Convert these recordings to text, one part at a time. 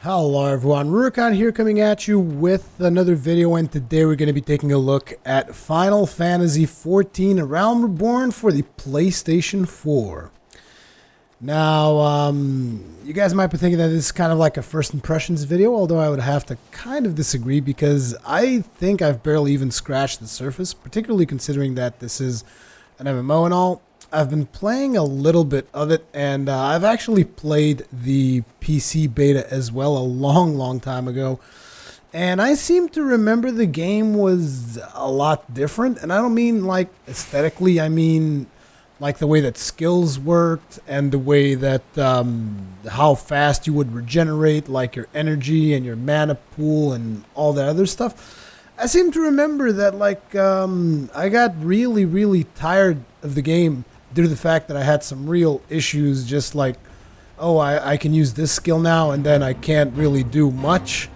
Hello everyone, Rurikhan here coming at you with another video, and today we're going to be taking a look at Final Fantasy XIV Realm Reborn for the PlayStation 4. Now, you guys might be thinking that this is kind of like a first impressions video, although I would have to kind of disagree because I think I've barely even scratched the surface, particularly considering that this is an MMO and all. I've been playing a little bit of it, and I've actually played the PC beta as well a long time ago. And I seem to remember the game was a lot different. And I don't mean like aesthetically, I mean like the way that skills worked and the way that how fast you would regenerate, like your energy and your mana pool and all that other stuff. I seem to remember that like I got really tired of the game due to the fact that I had some real issues, just like, oh, I can use this skill now and then I can't really do much.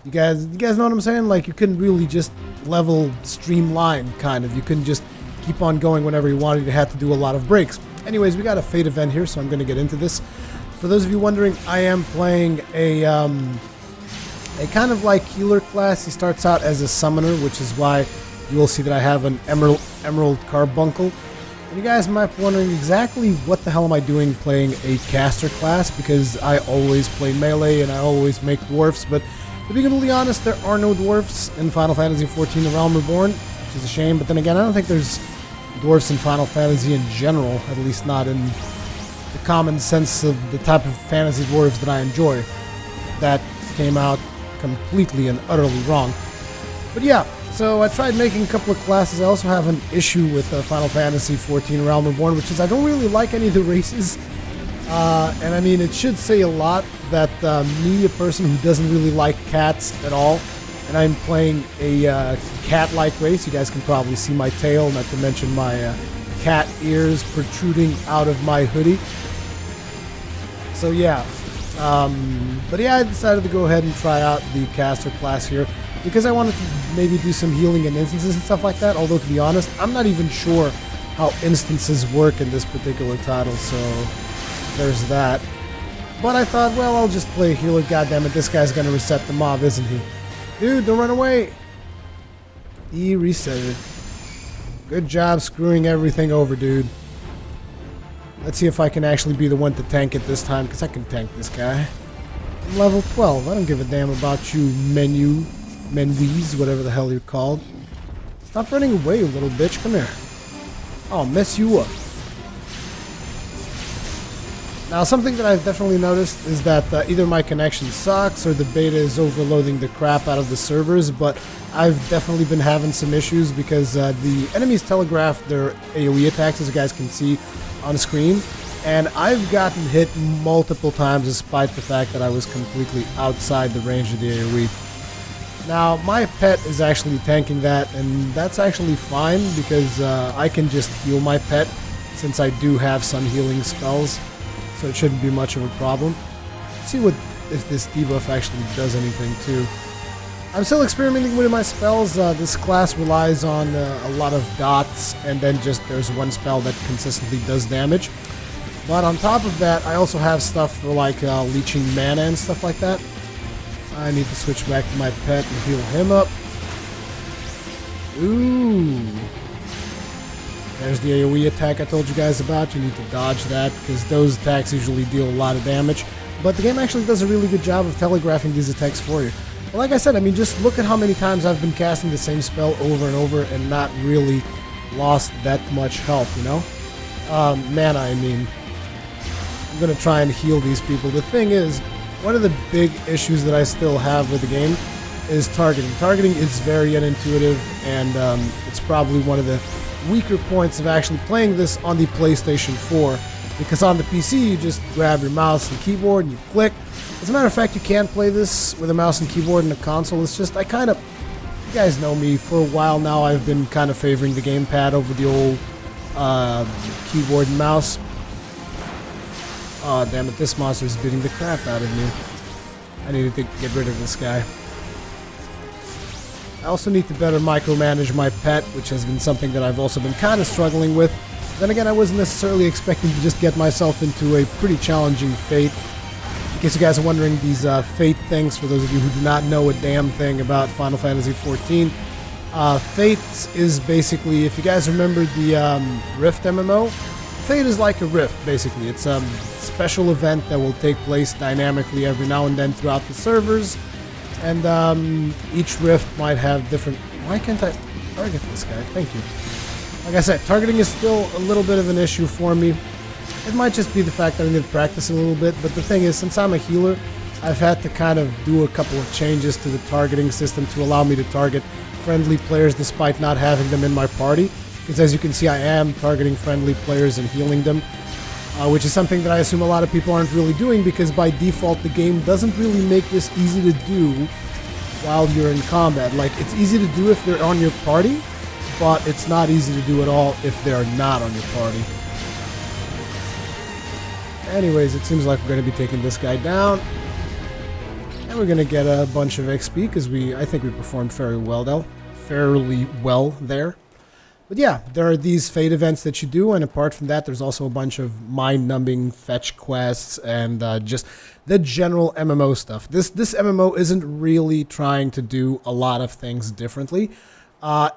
You guys know what I'm saying? Like, you couldn't really just level streamline, kind of. You couldn't just keep on going whenever you wanted. You had to do a lot of breaks. Anyways, we got a fate event here, so I'm going to get into this. For those of you wondering, I am playing a kind of like healer class. He starts out as a summoner, which is why you will see that I have an emerald carbuncle. And you guys might be wondering exactly what the hell am I doing playing a caster class, because I always play melee and I always make dwarfs, but to be completely honest, there are no dwarfs in Final Fantasy XIV The Realm Reborn, which is a shame. But then again, I don't think there's dwarfs in Final Fantasy in general, at least not in the common sense of the type of fantasy dwarves that I enjoy. That came out completely and utterly wrong. But yeah, so I tried making a couple of classes. I also have an issue with Final Fantasy XIV Realm Reborn, which is I don't really like any of the races. And I mean, it should say a lot that me, a person who doesn't really like cats at all, and I'm playing a cat-like race. You guys can probably see my tail, not to mention my cat ears protruding out of my hoodie. So yeah, but yeah, I decided to go ahead and try out the caster class here, because I wanted to maybe do some healing in instances and stuff like that, although to be honest, I'm not even sure how instances work in this particular title, so there's that. But I thought, well, I'll just play a healer, goddammit, this guy's gonna reset the mob, isn't he? Dude, don't run away! He reset it. Good job screwing everything over, dude. Let's see if I can actually be the one to tank it this time, because I can tank this guy. I'm level 12, I don't give a damn about you Menwees, whatever the hell you're called. Stop running away, you little bitch. Come here. I'll mess you up. Now, something that I've definitely noticed is that either my connection sucks or the beta is overloading the crap out of the servers, but I've definitely been having some issues because the enemies telegraph their AoE attacks, as you guys can see on screen, and I've gotten hit multiple times despite the fact that I was completely outside the range of the AoE. Now, my pet is actually tanking that, and that's actually fine because I can just heal my pet since I do have some healing spells, so it shouldn't be much of a problem. Let's see if this debuff actually does anything too. I'm still experimenting with my spells. This class relies on a lot of dots, and then just there's one spell that consistently does damage. But on top of that, I also have stuff for like leeching mana and stuff like that. I need to switch back to my pet and heal him up. Ooh. There's the AoE attack I told you guys about. You need to dodge that because those attacks usually deal a lot of damage. But the game actually does a really good job of telegraphing these attacks for you. But like I said, I mean, just look at how many times I've been casting the same spell over and over and not really lost that much health, you know? Mana, I mean. I'm going to try and heal these people. The thing is, one of the big issues that I still have with the game is targeting. Targeting is very unintuitive, and it's probably one of the weaker points of actually playing this on the PlayStation 4, because on the PC you just grab your mouse and keyboard and you click. As a matter of fact, you can't play this with a mouse and keyboard in a console. It's just, you guys know me, for a while now I've been kind of favoring the gamepad over the old keyboard and mouse. Oh, damn it, this monster is beating the crap out of me. I need to get rid of this guy. I also need to better micromanage my pet, which has been something that I've also been kind of struggling with. Then again, I wasn't necessarily expecting to just get myself into a pretty challenging fate. In case you guys are wondering, these Fate things, for those of you who do not know a damn thing about Final Fantasy XIV, Fate is basically, if you guys remember the Rift MMO, Fate is like a Rift, basically. It's a special event that will take place dynamically every now and then throughout the servers, and each Rift might have different... Why can't I target this guy? Thank you. Like I said, targeting is still a little bit of an issue for me. It might just be the fact that I need to practice a little bit, but the thing is, since I'm a healer, I've had to kind of do a couple of changes to the targeting system to allow me to target friendly players despite not having them in my party. Because as you can see, I am targeting friendly players and healing them, which is something that I assume a lot of people aren't really doing, because by default the game doesn't really make this easy to do while you're in combat. Like, it's easy to do if they're on your party, but it's not easy to do at all if they're not on your party. Anyways, it seems like we're going to be taking this guy down. And we're going to get a bunch of XP because I think we performed fairly well there. But yeah, there are these Fate events that you do, and apart from that, there's also a bunch of mind-numbing fetch quests and just the general MMO stuff. This MMO isn't really trying to do a lot of things differently.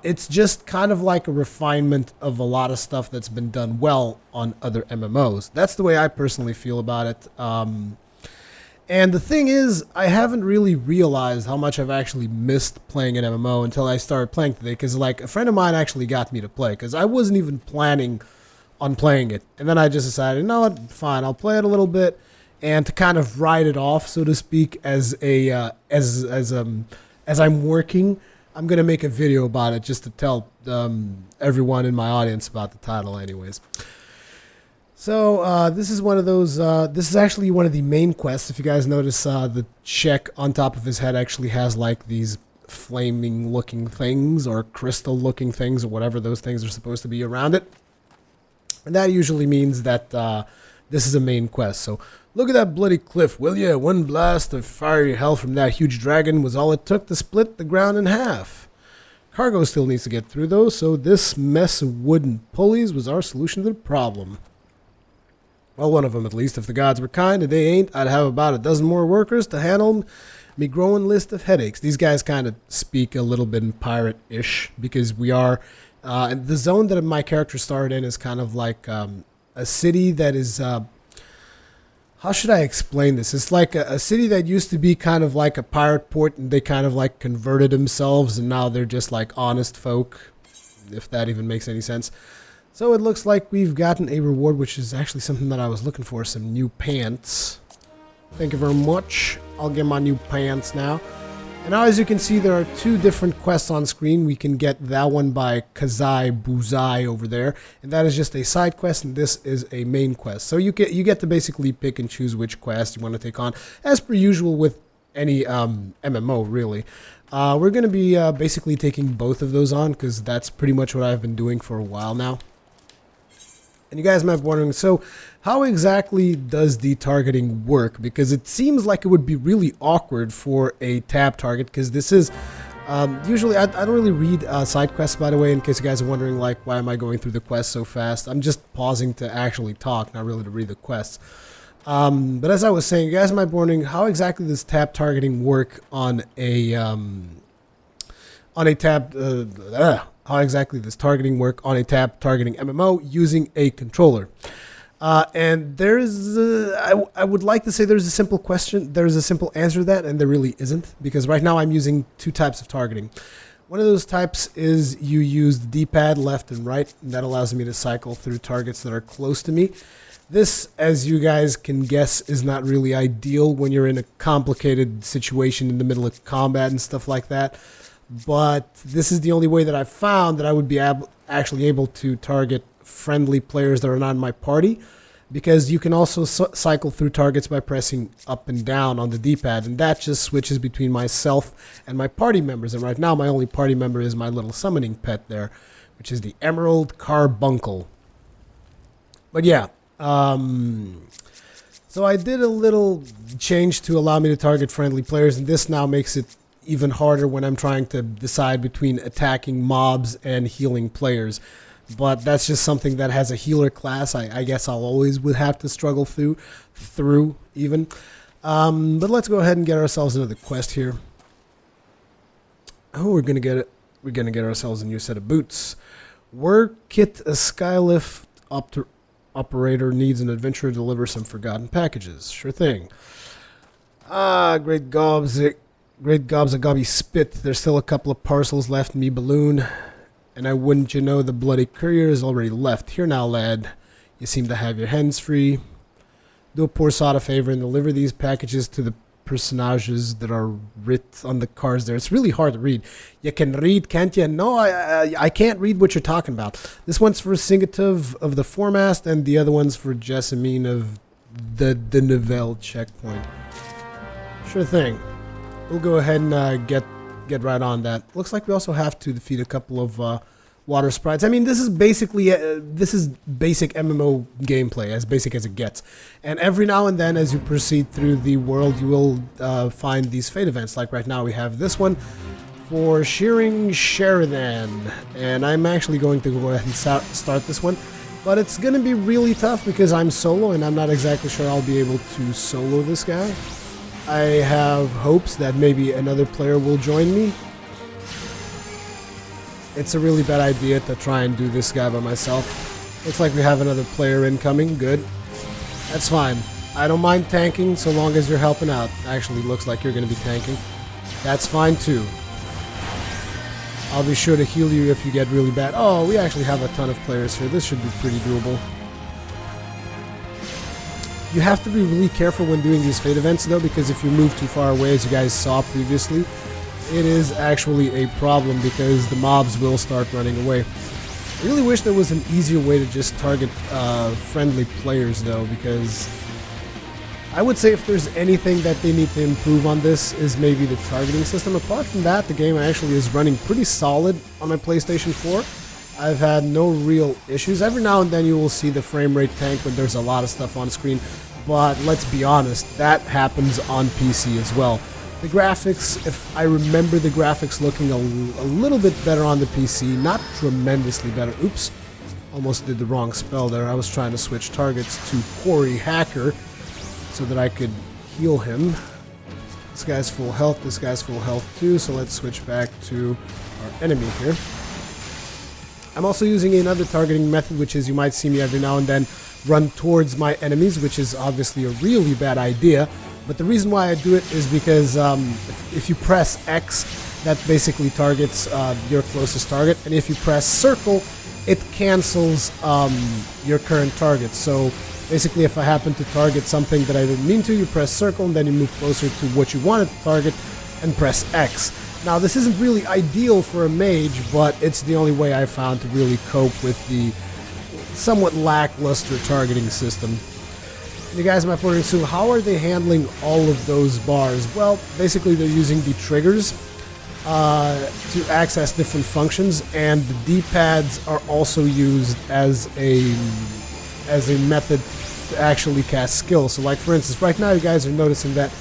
It's just kind of like a refinement of a lot of stuff that's been done well on other MMOs. That's the way I personally feel about it. And the thing is, I haven't really realized how much I've actually missed playing an MMO until I started playing today. Because, like, a friend of mine actually got me to play, because I wasn't even planning on playing it. And then I just decided, no, fine, I'll play it a little bit, and to kind of write it off, so to speak, as I'm working, I'm going to make a video about it just to tell everyone in my audience about the title anyways. So this is one of those, this is actually one of the main quests. If you guys notice, the check on top of his head actually has like these flaming looking things or crystal looking things or whatever those things are supposed to be around it. And that usually means that this is a main quest. So look at that bloody cliff, will ya? One blast of fiery hell from that huge dragon was all it took to split the ground in half. Cargo still needs to get through though, so this mess of wooden pulleys was our solution to the problem. Well, one of them at least. If the gods were kind and they ain't, I'd have about a dozen more workers to handle me growing list of headaches. These guys kind of speak a little bit in pirate-ish because we are... the zone that my character started in is kind of like a city that is... how should I explain this? It's like a city that used to be kind of like a pirate port, and they kind of like converted themselves, and now they're just like honest folk, if that even makes any sense. So it looks like we've gotten a reward, which is actually something that I was looking for, some new pants. Thank you very much. I'll get my new pants now. And now, as you can see, there are two different quests on screen. We can get that one by Kazai Buzai over there, and that is just a side quest, and this is a main quest. So you get to basically pick and choose which quest you want to take on, as per usual with any MMO, really. We're going to be basically taking both of those on, because that's pretty much what I've been doing for a while now. And you guys might be wondering, so how exactly does the targeting work? Because it seems like it would be really awkward for a tab target, because this is usually, I don't really read side quests, by the way, in case you guys are wondering, like, why am I going through the quest so fast? I'm just pausing to actually talk, not really to read the quests. But as I was saying, you guys might be wondering, how exactly does tab targeting work on a tab... how exactly does targeting work on a tab targeting MMO using a controller? And there's, I would like to say there's a simple question, there's a simple answer to that, and there really isn't, because right now I'm using two types of targeting. One of those types is you use the D-pad left and right, and that allows me to cycle through targets that are close to me. This, as you guys can guess, is not really ideal when you're in a complicated situation in the middle of combat and stuff like that. But this is the only way that I've found that I would be actually able to target friendly players that are not in my party, because you can also cycle through targets by pressing up and down on the D-pad, and that just switches between myself and my party members. And right now my only party member is my little summoning pet there, which is the Emerald Carbuncle. But yeah, so I did a little change to allow me to target friendly players, and this now makes it even harder when I'm trying to decide between attacking mobs and healing players. But that's just something that has a healer class I guess I'll always would have to struggle through even. But let's go ahead and get ourselves another quest here. Oh, we're gonna get it. We're gonna get ourselves a new set of boots. Work kit, a skylift operator needs an adventurer to deliver some forgotten packages. Sure thing. Great gobs of gobby spit. There's still a couple of parcels left in me balloon. And I wouldn't you know the bloody courier is already left. Here now, lad. You seem to have your hands free. Do a poor sod a favor and deliver these packages to the personages that are writ on the cards there. It's really hard to read. You can read, can't you? No, I can't read what you're talking about. This one's for Singative of the Foremast, and the other one's for Jessamine of the Novelle checkpoint. Sure thing. We'll go ahead and get right on that. Looks like we also have to defeat a couple of water sprites. I mean, this is basically this is basic MMO gameplay, as basic as it gets. And every now and then, as you proceed through the world, you will find these fate events. Like right now, we have this one for Shearing Sheridan, and I'm actually going to go ahead and start this one. But it's going to be really tough because I'm solo, and I'm not exactly sure I'll be able to solo this guy. I have hopes that maybe another player will join me. It's a really bad idea to try and do this guy by myself. Looks like we have another player incoming. Good. That's fine. I don't mind tanking so long as you're helping out. Actually, looks like you're going to be tanking. That's fine too. I'll be sure to heal you if you get really bad. Oh, we actually have a ton of players here. This should be pretty doable. You have to be really careful when doing these fate events though, because if you move too far away, as you guys saw previously, it is actually a problem because the mobs will start running away. I really wish there was an easier way to just target friendly players though, because I would say if there's anything that they need to improve on this is maybe the targeting system. Apart from that, the game actually is running pretty solid on my PlayStation 4. I've had no real issues. Every now and then you will see the frame rate tank when there's a lot of stuff on screen, but let's be honest, that happens on PC as well. The graphics, if I remember the graphics looking a little bit better on the PC, not tremendously better. Oops, almost did the wrong spell there. I was trying to switch targets to Corey Hacker so that I could heal him. This guy's full health, this guy's full health too, so let's switch back to our enemy here. I'm also using another targeting method, which is you might see me every now and then run towards my enemies, which is obviously a really bad idea. But the reason why I do it is because if you press X, that basically targets your closest target. And if you press circle, it cancels your current target. So basically, if I happen to target something that I didn't mean to, you press circle and then you move closer to what you wanted to target and press X. Now, this isn't really ideal for a mage, but it's the only way I found to really cope with the somewhat lackluster targeting system. You guys might be wondering, so how are they handling all of those bars? Well, basically they're using the triggers to access different functions, and the D-pads are also used as a method to actually cast skills. So like for instance, right now you guys are noticing that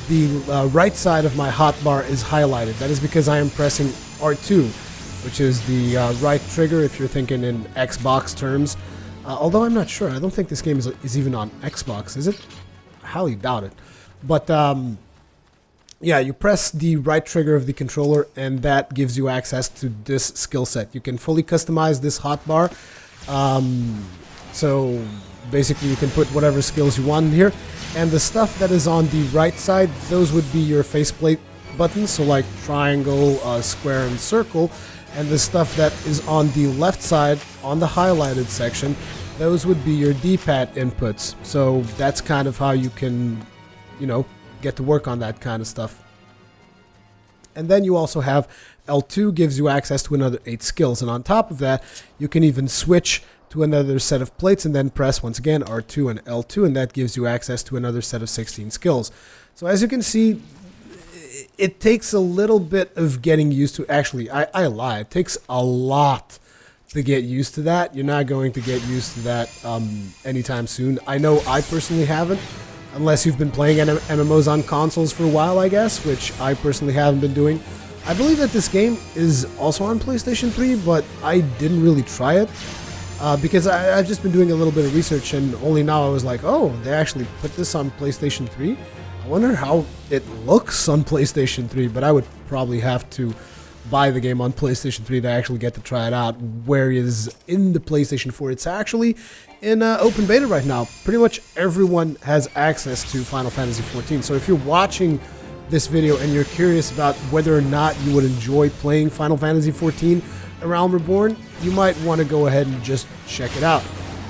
the right side of my hotbar is highlighted. That is because I am pressing R2, which is the right trigger if you're thinking in Xbox terms. Although I'm not sure. I don't think this game is even on Xbox, is it? I highly doubt it. But yeah, you press the right trigger of the controller and that gives you access to this skill set. You can fully customize this hotbar. So basically you can put whatever skills you want in here. And the stuff that is on the right side, those would be your faceplate buttons. So like triangle, square, and circle. And the stuff that is on the left side, on the highlighted section, those would be your D-pad inputs. So that's kind of how you can, you know, get to work on that kind of stuff. And then you also have L2 gives you access to another 8 skills. And on top of that, you can even switch to another set of plates and then press once again R2 and L2, and that gives you access to another set of 16 skills. So as you can see, it takes a little bit of getting used to. Actually, I lie. It takes a lot to get used to that. You're not going to get used to that anytime soon. I know I personally haven't, unless you've been playing MMOs on consoles for a while, I guess, which I personally haven't been doing. I believe that this game is also on PlayStation 3, but I didn't really try it because I've just been doing a little bit of research, and only now I was like, oh, they actually put this on PlayStation 3? I wonder how it looks on PlayStation 3, but I would probably have to buy the game on PlayStation 3 to actually get to try it out, whereas in the PlayStation 4 it's actually in open beta right now. Pretty much everyone has access to Final Fantasy XIV, so if you're watching this video and you're curious about whether or not you would enjoy playing Final Fantasy XIV A Realm Reborn, you might want to go ahead and just check it out.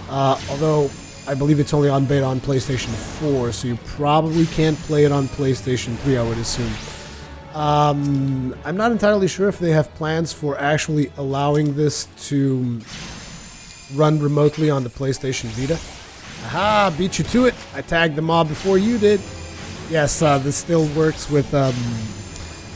Although I believe it's only on beta on PlayStation 4, so you probably can't play it on PlayStation 3, I would assume. I'm not entirely sure if they have plans for actually allowing this to run remotely on the PlayStation Vita. Aha, beat you to it. I tagged the mob before you did. Yes, this still works with the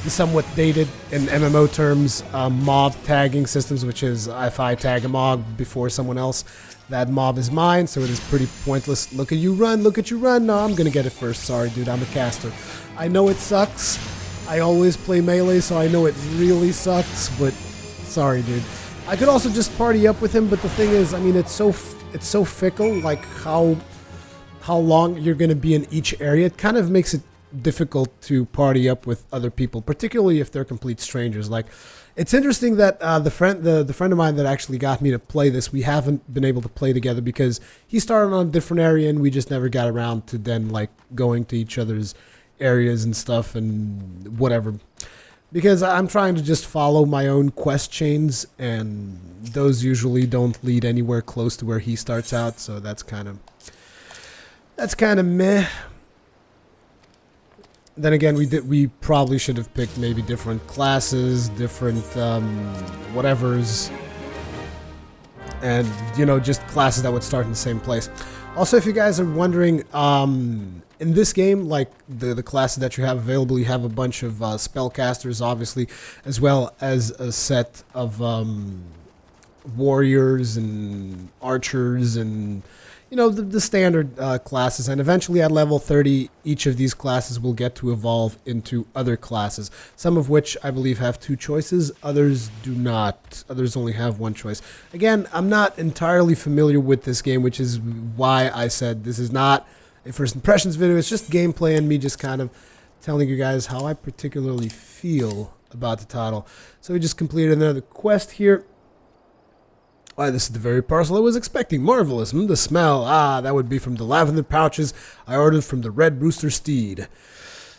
somewhat dated, in MMO terms, mob tagging systems, which is if I tag a mob before someone else, that mob is mine, so it is pretty pointless. Look at you run, look at you run. No, I'm gonna get it first. Sorry, dude, I'm a caster. I know it sucks. I always play melee, so I know it really sucks, but sorry, dude. I could also just party up with him, but the thing is, I mean, it's so fickle, like how long you're going to be in each area. It kind of makes it difficult to party up with other people, particularly if they're complete strangers. Like, it's interesting that the friend of mine that actually got me to play this, we haven't been able to play together because he started on a different area and we just never got around to then like going to each other's areas and stuff and whatever, because I'm trying to just follow my own quest chains, and those usually don't lead anywhere close to where he starts out, so that's kind of meh. Then again, we probably should have picked maybe different classes, different whatevers, and you know, just classes that would start in the same place. Also, if you guys are wondering, in this game, like the classes that you have available, you have a bunch of spellcasters, obviously, as well as a set of warriors and archers and, you know, the standard classes. And eventually at level 30, each of these classes will get to evolve into other classes, some of which I believe have 2 choices, others do not. Others only have 1 choice. Again, I'm not entirely familiar with this game, which is why I said this is not a first impressions video. It's just gameplay and me just kind of telling you guys how I particularly feel about the title. So we just completed another quest here. Why, this is the very parcel I was expecting. Marvelous. The smell. Ah, that would be from the lavender pouches I ordered from the Red Rooster Steed.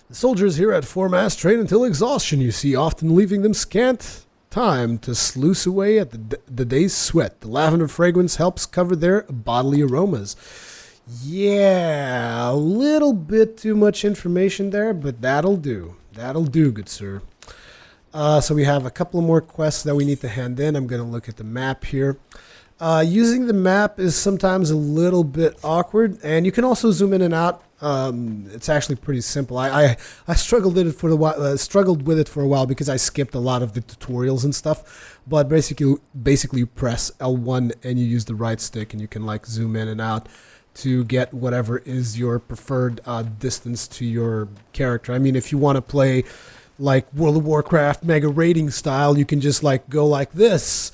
The soldiers here at Foremast train until exhaustion, you see, often leaving them scant time to sluice away at the day's sweat. The lavender fragrance helps cover their bodily aromas. Yeah, a little bit too much information there, but that'll do. That'll do, good sir. So we have a couple of more quests that we need to hand in. I'm going to look at the map here. Using the map is sometimes a little bit awkward, and you can also zoom in and out. It's actually pretty simple. I struggled with it for a while because I skipped a lot of the tutorials and stuff. But basically you press L1 and you use the right stick, and you can like zoom in and out to get whatever is your preferred distance to your character. I mean, if you want to play like World of Warcraft mega rating style, you can just like go like this,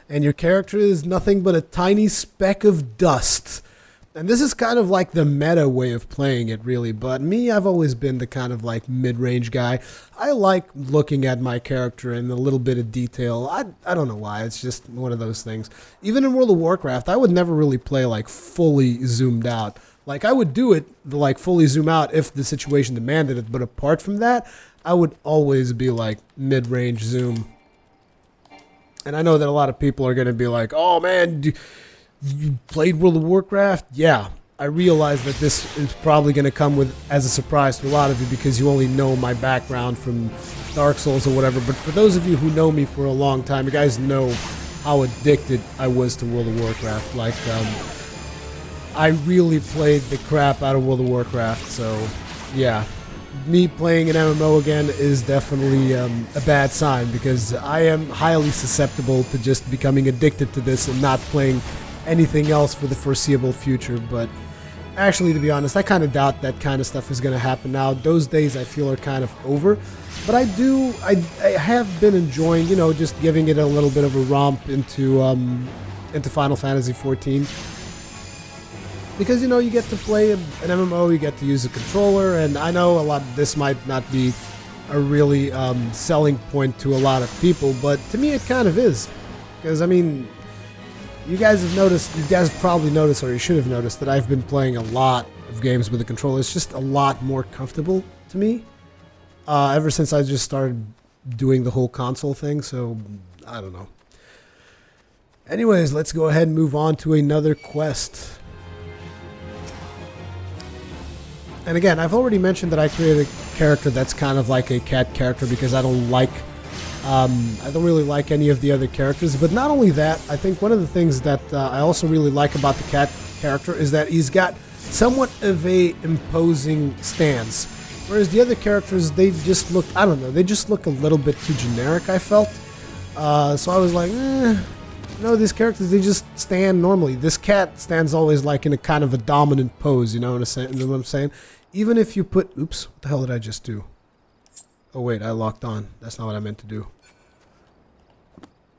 and your character is nothing but a tiny speck of dust. And this is kind of like the meta way of playing it, really. But me, I've always been the kind of like mid-range guy. I like looking at my character in a little bit of detail. I don't know why. It's just one of those things. Even in World of Warcraft, I would never really play like fully zoomed out. Like I would do it, like fully zoom out if the situation demanded it. But apart from that, I would always be like mid-range zoom. And I know that a lot of people are going to be like, oh man, you played World of Warcraft? Yeah, I realize that this is probably going to come as a surprise to a lot of you because you only know my background from Dark Souls or whatever. But for those of you who know me for a long time, you guys know how addicted I was to World of Warcraft. Like, I really played the crap out of World of Warcraft. So, yeah, me playing an MMO again is definitely a bad sign because I am highly susceptible to just becoming addicted to this and not playing anything else for the foreseeable future. But actually, to be honest, I kind of doubt that kind of stuff is going to happen now. Those days I feel are kind of over. But I have been enjoying, you know, just giving it a little bit of a romp into Final Fantasy XIV. because, you know, you get to play an MMO, you get to use a controller, and I know a lot of this might not be a really selling point to a lot of people, but to me it kind of is. Because, I mean, you guys have probably noticed, or you should have noticed, that I've been playing a lot of games with a controller. It's just a lot more comfortable to me ever since I just started doing the whole console thing, so I don't know. Anyways, let's go ahead and move on to another quest. And again, I've already mentioned that I created a character that's kind of like a cat character because I don't really like any of the other characters. But not only that, I think one of the things that I also really like about the cat character is that he's got somewhat of a imposing stance. Whereas the other characters, they just look, I don't know, they just look a little bit too generic, I felt. So I was like, no, these characters, they just stand normally. This cat stands always like in a kind of a dominant pose, you know what I'm saying? Even if you put, oops, what the hell did I just do? Oh wait, I locked on. That's not what I meant to do.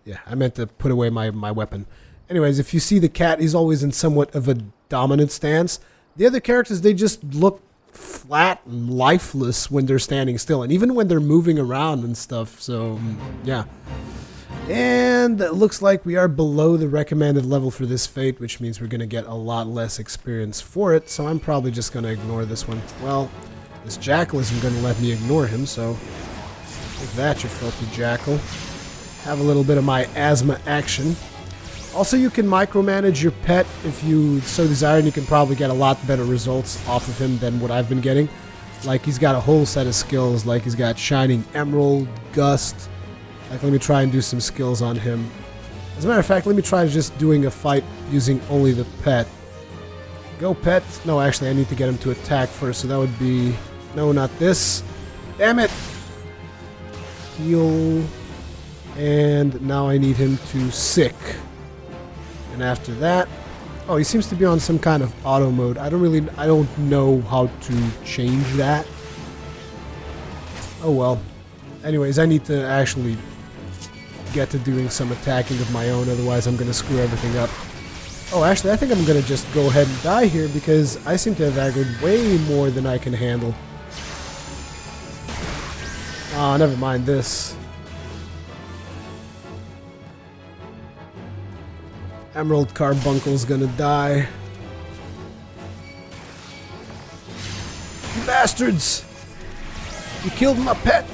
Yeah, I meant to put away my weapon. Anyways, if you see the cat, he's always in somewhat of a dominant stance. The other characters, they just look flat and lifeless when they're standing still, and even when they're moving around and stuff, so yeah. And it looks like we are below the recommended level for this fate, which means we're going to get a lot less experience for it, so I'm probably just going to ignore this one. Well, this jackal isn't going to let me ignore him, so take that, you filthy jackal. Have a little bit of my asthma action. Also, you can micromanage your pet if you so desire, and you can probably get a lot better results off of him than what I've been getting. Like, he's got a whole set of skills, like he's got Shining Emerald, Gust. Like, let me try and do some skills on him. As a matter of fact, let me try just doing a fight using only the pet. Go, pet. No, actually, I need to get him to attack first, so that would be... No, not this. Damn it! Heal. And now I need him to sick. And after that... Oh, he seems to be on some kind of auto mode. I don't know how to change that. Oh well. Anyways, I need to actually get to doing some attacking of my own, otherwise I'm going to screw everything up. Oh, actually, I think I'm going to just go ahead and die here because I seem to have aggroed way more than I can handle. Oh, never mind this. Emerald Carbuncle's going to die. You bastards! You killed my pet!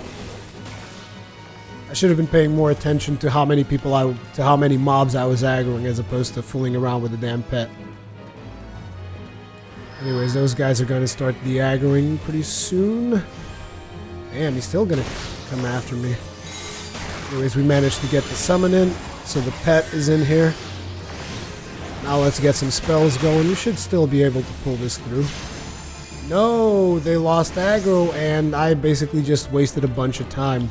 I should have been paying more attention to how many mobs I was aggroing as opposed to fooling around with the damn pet. Anyways, those guys are going to start de-aggroing pretty soon. Damn, he's still going to come after me. Anyways, we managed to get the summon in, so the pet is in here. Now let's get some spells going. We should still be able to pull this through. No, they lost aggro, and I basically just wasted a bunch of time.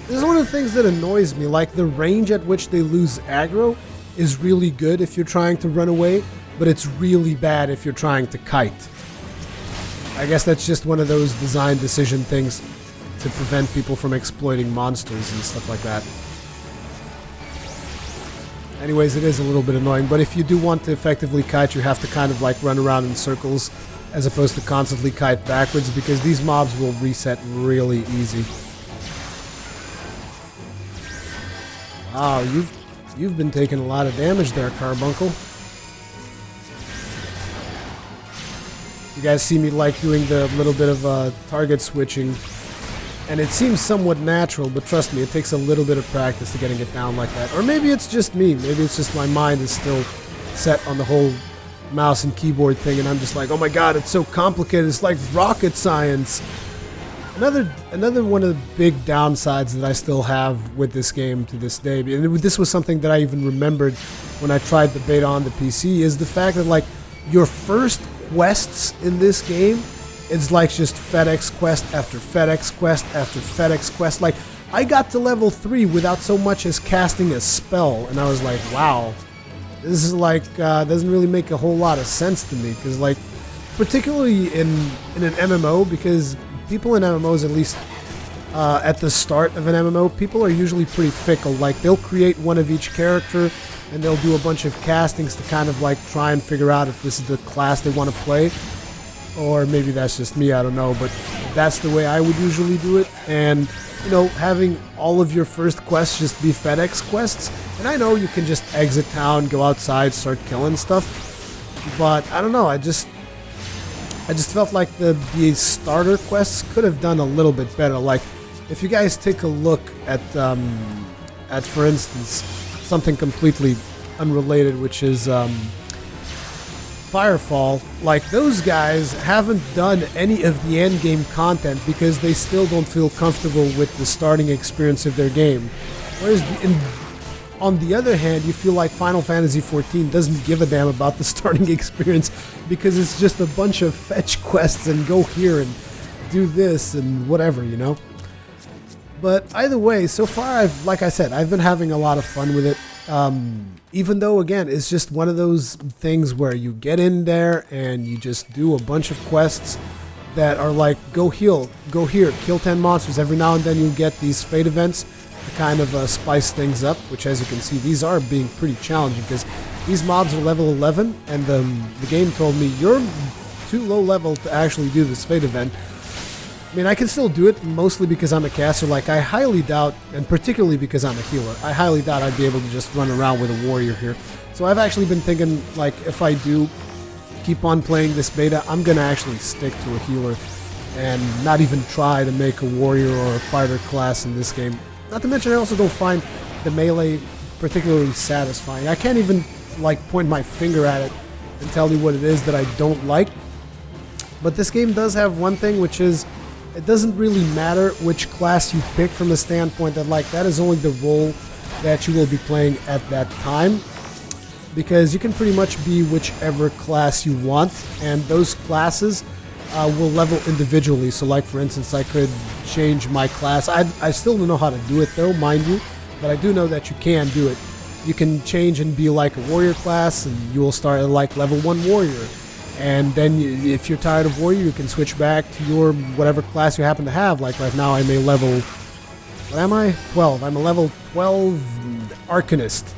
This is one of the things that annoys me, like the range at which they lose aggro is really good if you're trying to run away, but it's really bad if you're trying to kite. I guess that's just one of those design decision things to prevent people from exploiting monsters and stuff like that. Anyways, it is a little bit annoying, but if you do want to effectively kite, you have to kind of like run around in circles as opposed to constantly kite backwards, because these mobs will reset really easy. Wow, you've been taking a lot of damage there, Carbuncle. You guys see me like doing the little bit of target switching, and it seems somewhat natural, but trust me, it takes a little bit of practice to getting it down like that. Or maybe it's just me. Maybe it's just my mind is still set on the whole mouse and keyboard thing, and I'm just like, oh my god, it's so complicated. It's like rocket science. Another one of the big downsides that I still have with this game to this day, and this was something that I even remembered when I tried the beta on the PC, is the fact that like your first quests in this game, it's like just FedEx quest after FedEx quest after FedEx quest. Like, I got to level 3 without so much as casting a spell, and I was like, wow, this is like, doesn't really make a whole lot of sense to me, because like, particularly in an MMO, because people in MMOs, at least at the start of an MMO, people are usually pretty fickle. Like, they'll create one of each character, and they'll do a bunch of castings to kind of like try and figure out if this is the class they want to play. Or maybe that's just me, I don't know, but that's the way I would usually do it. And, you know, having all of your first quests just be FedEx quests, and I know you can just exit town, go outside, start killing stuff, but I don't know, I just felt like the starter quests could have done a little bit better. Like, if you guys take a look at for instance, something completely unrelated, which is Firefall, like those guys haven't done any of the end game content because they still don't feel comfortable with the starting experience of their game. Whereas on the other hand, you feel like Final Fantasy XIV doesn't give a damn about the starting experience because it's just a bunch of fetch quests and go here and do this and whatever, you know? But either way, so far, like I said, I've been having a lot of fun with it. Even though, again, it's just one of those things where you get in there and you just do a bunch of quests that are like, go heal, go here, kill 10 monsters. Every now and then you get these fate events to kind of spice things up, which, as you can see, these are being pretty challenging because these mobs are level 11, and the game told me, you're too low level to actually do this fate event. I mean, I can still do it, mostly because I'm a caster. Like, I highly doubt, and particularly because I'm a healer, I highly doubt I'd be able to just run around with a warrior here. So I've actually been thinking, like, if I do keep on playing this beta, I'm going to actually stick to a healer and not even try to make a warrior or a fighter class in this game. Not to mention, I also don't find the melee particularly satisfying. I can't even, like, point my finger at it and tell you what it is that I don't like. But this game does have one thing, which is, it doesn't really matter which class you pick from the standpoint that, like, that is only the role that you will be playing at that time. Because you can pretty much be whichever class you want, and those classes will level individually. So, like, for instance, I could change my class. I still don't know how to do it, though, mind you, but I do know that you can do it. You can change and be like a warrior class, and you will start at, like, level 1 warrior. And then if you're tired of warrior, you can switch back to your whatever class you happen to have. Like right now I'm a level, what am I? 12. I'm a level 12 Arcanist.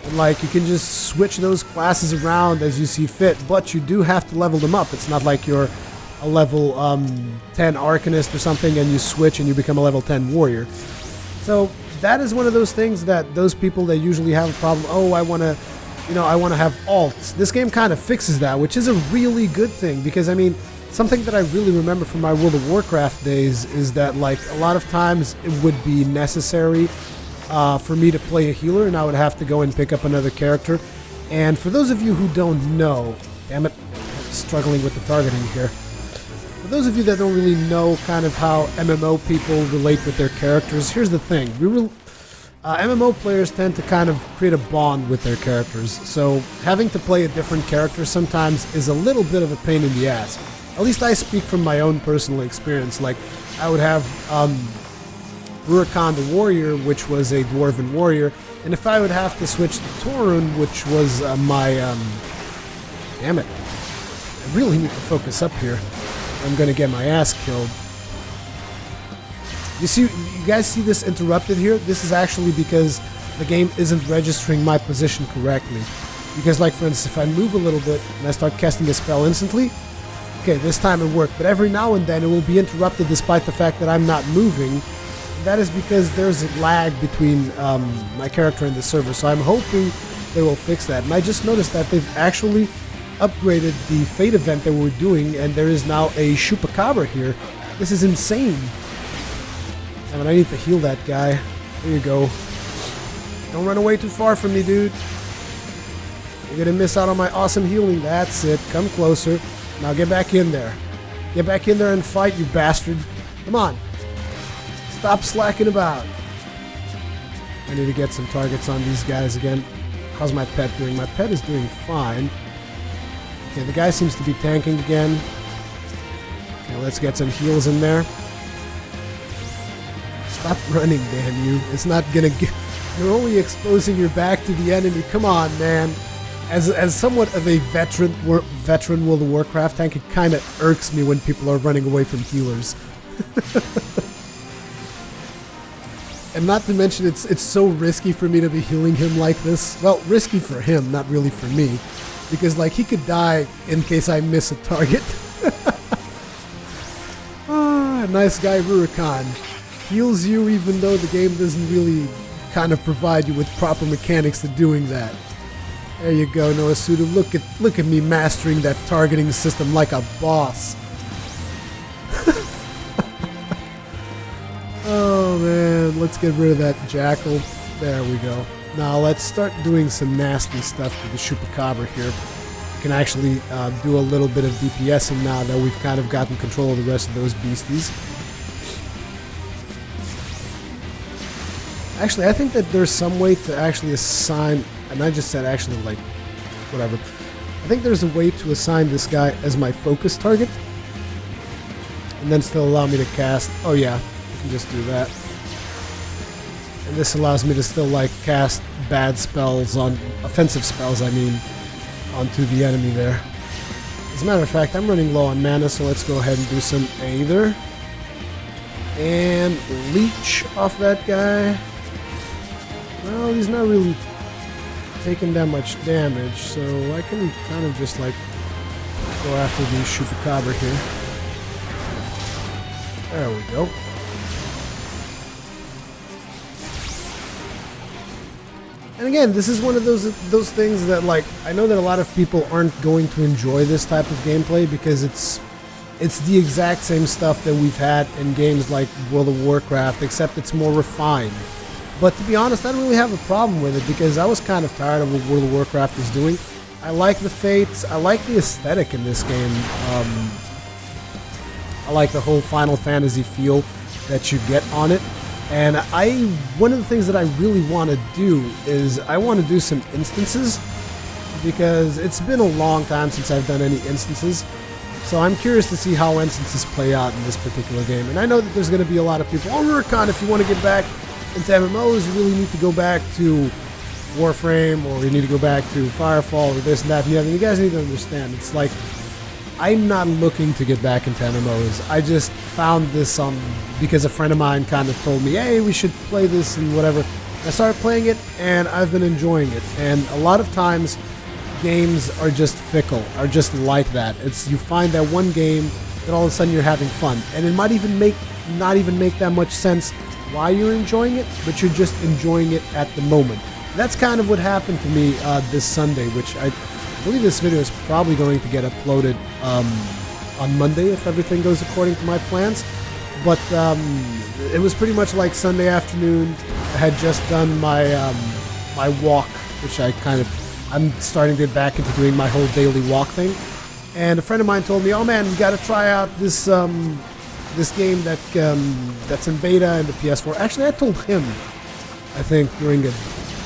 And like you can just switch those classes around as you see fit, but you do have to level them up. It's not like you're a level 10 Arcanist or something and you switch and you become a level 10 warrior. So that is one of those things that those people that usually have a problem, oh, I want to have alts. This game kind of fixes that, which is a really good thing because, I mean, something that I really remember from my World of Warcraft days is that, like, a lot of times it would be necessary for me to play a healer and I would have to go and pick up another character. And for those of you who don't know, damn it, I'm struggling with the targeting here. For those of you that don't really know kind of how MMO people relate with their characters, here's the thing. MMO players tend to kind of create a bond with their characters, so having to play a different character sometimes is a little bit of a pain in the ass. At least I speak from my own personal experience. Like, I would have Rurikhan the warrior, which was a dwarven warrior, and if I would have to switch to Torun, which was my... damn it. I really need to focus up here. I'm gonna get my ass killed. You guys see this interrupted here? This is actually because the game isn't registering my position correctly. Because, like, for instance, if I move a little bit and I start casting a spell instantly, okay, this time it worked. But every now and then it will be interrupted despite the fact that I'm not moving. That is because there's a lag between my character and the server. So I'm hoping they will fix that. And I just noticed that they've actually upgraded the fate event that we're doing, and there is now a Chupacabra here. This is insane. I mean, I need to heal that guy. There you go. Don't run away too far from me, dude. You're gonna miss out on my awesome healing. That's it. Come closer. Now get back in there. Get back in there and fight, you bastard. Come on. Stop slacking about. I need to get some targets on these guys again. How's my pet doing? My pet is doing fine. Okay, the guy seems to be tanking again. Okay, let's get some heals in there. Stop running, damn you. It's not gonna get... You're only exposing your back to the enemy. Come on, man. As somewhat of a veteran World of Warcraft tank, it kind of irks me when people are running away from healers. And not to mention, it's so risky for me to be healing him like this. Well, risky for him, not really for me. Because, like, he could die in case I miss a target. Nice guy Rurikhan. Heals you even though the game doesn't really kind of provide you with proper mechanics to doing that. There you go, Noah Suda. Look at me mastering that targeting system like a boss. Oh man, let's get rid of that jackal. There we go. Now let's start doing some nasty stuff to the Chupacabra here. We can actually do a little bit of DPSing now that we've kind of gotten control of the rest of those beasties. Actually, I think that there's some way to actually assign, and I just said actually, like, whatever. I think there's a way to assign this guy as my focus target, and then still allow me to cast. Oh yeah, I can just do that. And this allows me to still, like, cast bad spells on, offensive spells, I mean, onto the enemy there. As a matter of fact, I'm running low on mana, so let's go ahead and do some Aether. And leech off that guy. Well, he's not really taking that much damage, so I can kind of just, like, go after the Chupacabra here. There we go. And again, this is one of those things that, like, I know that a lot of people aren't going to enjoy this type of gameplay because it's the exact same stuff that we've had in games like World of Warcraft, except it's more refined. But to be honest, I don't really have a problem with it because I was kind of tired of what World of Warcraft was doing. I like the Fates. I like the aesthetic in this game. I like the whole Final Fantasy feel that you get on it. And one of the things that I really want to do is I want to do some instances because it's been a long time since I've done any instances. So I'm curious to see how instances play out in this particular game. And I know that there's going to be a lot of people, oh, Rurikhan, if you want to get back into MMOs, you really need to go back to Warframe, or you need to go back to Firefall, or this and that and the other. You guys need to understand, it's like, I'm not looking to get back into MMOs. I just found this because a friend of mine kind of told me, hey, we should play this and whatever. I started playing it, and I've been enjoying it. And a lot of times, games are just fickle, are just like that. You find that one game, that all of a sudden you're having fun. And it might even not even make that much sense why you're enjoying it, but you're just enjoying it at the moment. That's kind of what happened to me this Sunday, which I believe this video is probably going to get uploaded on Monday if everything goes according to my plans. But it was pretty much like Sunday afternoon. I had just done my my walk, which I'm starting to get back into doing my whole daily walk thing. And a friend of mine told me, oh man, you got to try out this this game that's in beta and the PS4. Actually, I told him, I think during a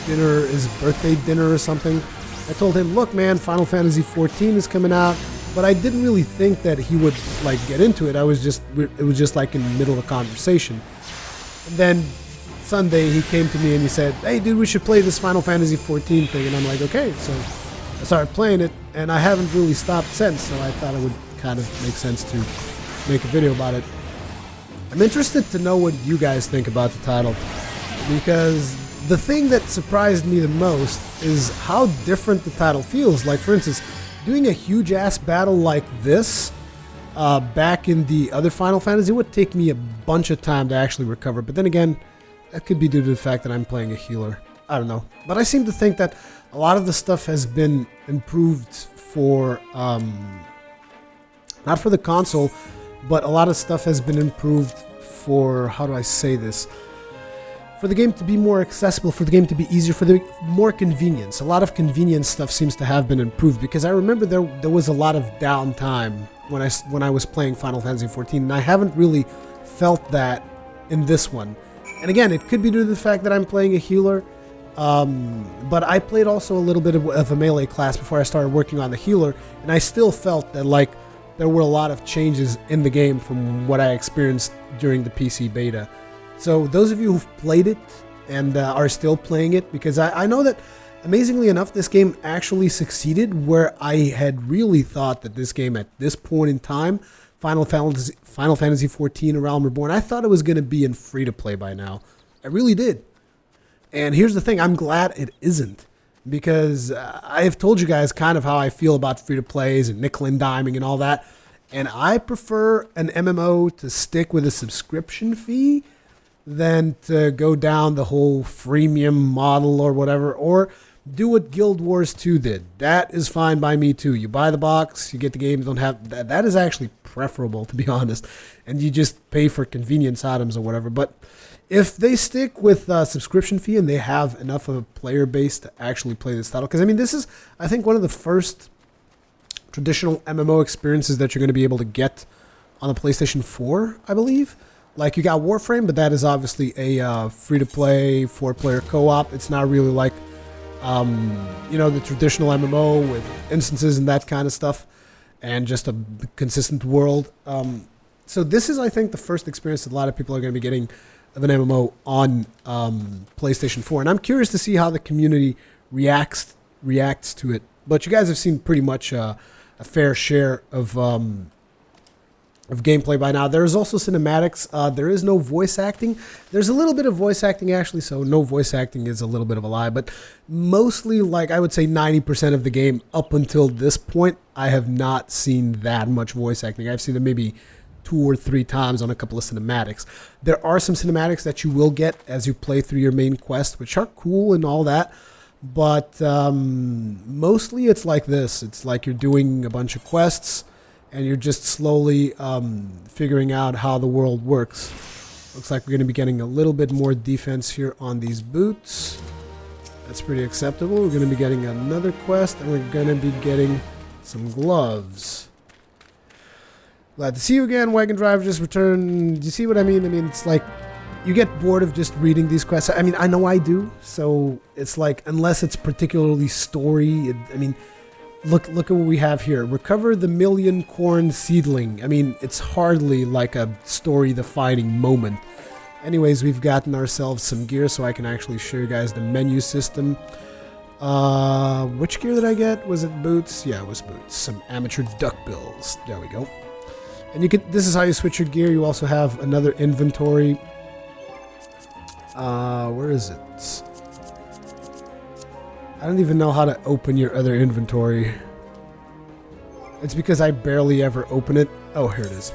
dinner, his birthday dinner or something, I told him, look man, Final Fantasy 14 is coming out, but I didn't really think that he would, like, get into it. It was just like in the middle of a conversation. And then Sunday he came to me and he said, hey dude, we should play this Final Fantasy 14 thing. And I'm like, okay. So I started playing it, and I haven't really stopped since, so I thought it would kind of make sense to make a video about it. I'm interested to know what you guys think about the title, because the thing that surprised me the most is how different the title feels. Like, for instance, doing a huge ass battle like this back in the other Final Fantasy would take me a bunch of time to actually recover. But then again, that could be due to the fact that I'm playing a healer. I don't know. But I seem to think that a lot of the stuff has been improved for, not for the console, but a lot of stuff has been improved for, how do I say this? For the game to be more accessible, for the game to be easier, for the more convenience. A lot of convenience stuff seems to have been improved, because I remember there was a lot of downtime when I was playing Final Fantasy XIV, and I haven't really felt that in this one. And again, it could be due to the fact that I'm playing a healer, but I played also a little bit of a melee class before I started working on the healer, and I still felt that, like, there were a lot of changes in the game from what I experienced during the PC beta. So those of you who've played it and are still playing it, because I know that, amazingly enough, this game actually succeeded where I had really thought that this game at this point in time, Final Fantasy XIV: A Realm Reborn, I thought it was going to be in free-to-play by now. I really did. And here's the thing, I'm glad it isn't. Because I have told you guys kind of how I feel about free-to-plays and nickel and diming and all that. And I prefer an MMO to stick with a subscription fee than to go down the whole freemium model or whatever. Or do what Guild Wars 2 did. That is fine by me too. You buy the box, you get the game, you don't have... That is actually preferable, to be honest. And you just pay for convenience items or whatever. But if they stick with subscription fee and they have enough of a player base to actually play this title, because I mean, this is, I think, one of the first traditional MMO experiences that you're going to be able to get on the PlayStation 4, I believe. Like, you got Warframe, but that is obviously a free-to-play, 4-player co-op. It's not really like, you know, the traditional MMO with instances and that kind of stuff, and just a consistent world. So this is, I think, the first experience that a lot of people are going to be getting of an MMO on PlayStation 4. And I'm curious to see how the community reacts to it. But you guys have seen pretty much a fair share of gameplay by now. There is also cinematics. There is no voice acting. There's a little bit of voice acting, actually, so no voice acting is a little bit of a lie. But mostly, like, I would say 90% of the game up until this point, I have not seen that much voice acting. I've seen it maybe 2 or 3 times on a couple of cinematics. There are some cinematics that you will get as you play through your main quest, which are cool and all that. But mostly it's like this. It's like you're doing a bunch of quests and you're just slowly figuring out how the world works. Looks like we're going to be getting a little bit more defense here on these boots. That's pretty acceptable. We're going to be getting another quest and we're going to be getting some gloves. Glad to see you again. Wagon Driver just returned. Do you see what I mean? I mean, it's like you get bored of just reading these quests. I mean, I know I do. So it's like, unless it's particularly story, I mean, look at what we have here. Recover the million corn seedling. I mean, it's hardly like a story-defining moment. Anyways, we've gotten ourselves some gear, so I can actually show you guys the menu system. Which gear did I get? Was it boots? Yeah, it was boots. Some amateur duckbills. There we go. And you can. This is how you switch your gear. You also have another inventory. Where is it? I don't even know how to open your other inventory. It's because I barely ever open it. Oh, here it is.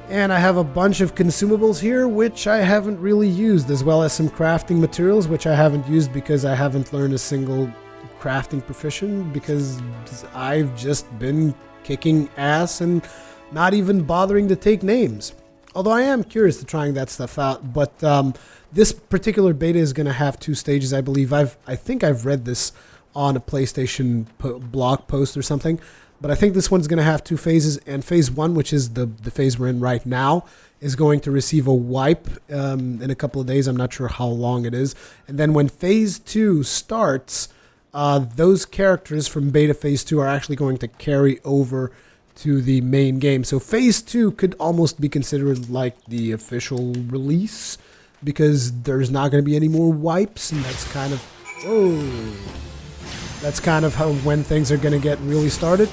And I have a bunch of consumables here, which I haven't really used, as well as some crafting materials, which I haven't used because I haven't learned a single crafting profession, because I've just been kicking ass and not even bothering to take names. Although I am curious to trying that stuff out. But this particular beta is going to have 2 stages, I believe. I think I've read this on a PlayStation blog post or something. But I think this one's going to have 2 phases. And phase 1, which is the phase we're in right now, is going to receive a wipe in a couple of days. I'm not sure how long it is. And then when phase 2 starts, those characters from beta phase 2 are actually going to carry over to the main game. So phase 2 could almost be considered like the official release, because there's not going to be any more wipes, and that's kind of that's kind of how when things are going to get really started.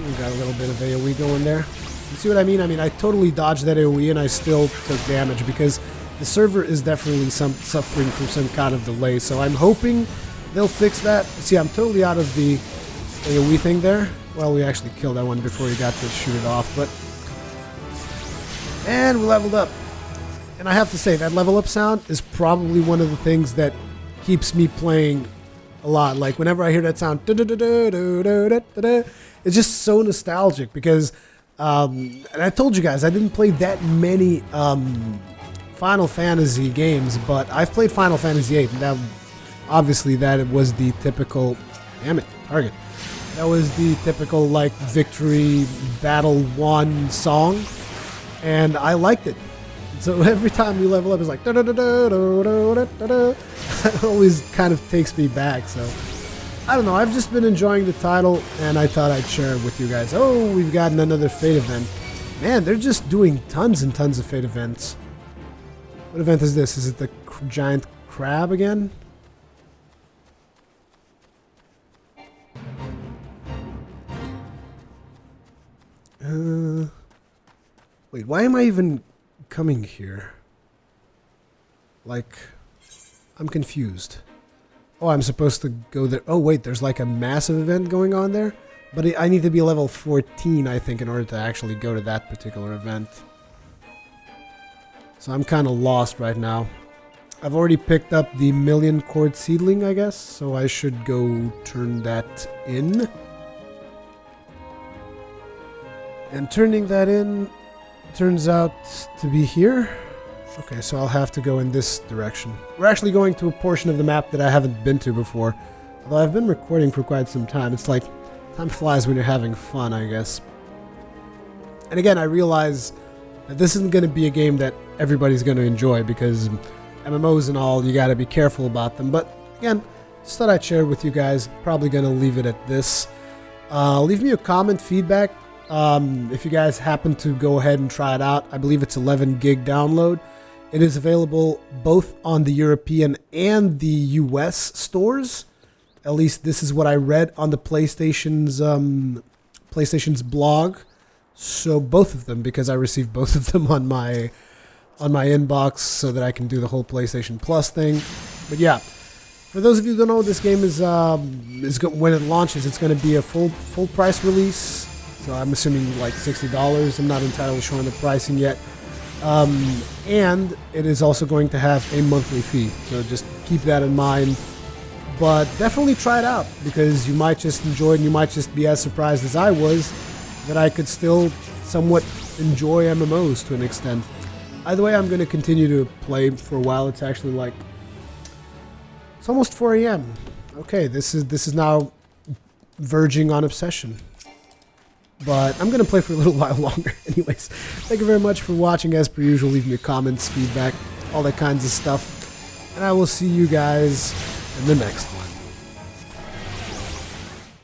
We got a little bit of AoE going there. You see what I mean? I mean, I totally dodged that AoE and I still took damage because the server is definitely suffering from some kind of delay. So I'm hoping they'll fix that. See, I'm totally out of the AoE thing there. Well, we actually killed that one before he got to shoot it off, but... And we leveled up. And I have to say, that level up sound is probably one of the things that keeps me playing a lot. Like, whenever I hear that sound, it's just so nostalgic because, and I told you guys, I didn't play that many Final Fantasy games, but I've played Final Fantasy VIII, and that, obviously that was the typical, damn it, target. That was the typical, like, victory battle won song, and I liked it. So every time you level up, it's like, it always kind of takes me back, so I don't know, I've just been enjoying the title, and I thought I'd share it with you guys. Oh, we've gotten another Fate event. Man, they're just doing tons and tons of Fate events. What event is this? Is it the giant crab again? Wait, why am I even coming here? Like, I'm confused. Oh, I'm supposed to go there. Oh, wait, there's like a massive event going on there? But I need to be level 14, I think, in order to actually go to that particular event. So I'm kind of lost right now. I've already picked up the million cord seedling, I guess, so I should go turn that in. And turning that in turns out to be here. Okay, so I'll have to go in this direction. We're actually going to a portion of the map that I haven't been to before. Although I've been recording for quite some time. It's like, time flies when you're having fun, I guess. And again, I realize that this isn't going to be a game that everybody's going to enjoy, because MMOs and all, you got to be careful about them. But again, just thought I'd share it with you guys. Probably going to leave it at this. Leave me a comment, feedback. If you guys happen to go ahead and try it out. I believe it's 11 gig download. It is available both on the European and the US stores. At least this is what I read on the PlayStation's blog. So both of them, because I received both of them on my inbox, so that I can do the whole PlayStation Plus thing. But yeah, for those of you who don't know, this game is when it launches, it's going to be a full price release. So I'm assuming like $60. I'm not entirely sure on the pricing yet. And it is also going to have a monthly fee. So just keep that in mind. But definitely try it out, because you might just enjoy it, and you might just be as surprised as I was that I could still somewhat enjoy MMOs to an extent. Either way, I'm going to continue to play for a while. It's actually like, it's almost 4 a.m. Okay, this is now verging on obsession. But I'm going to play for a little while longer. Anyways, thank you very much for watching. As per usual, leave me comments, feedback, all that kinds of stuff. And I will see you guys in the next one.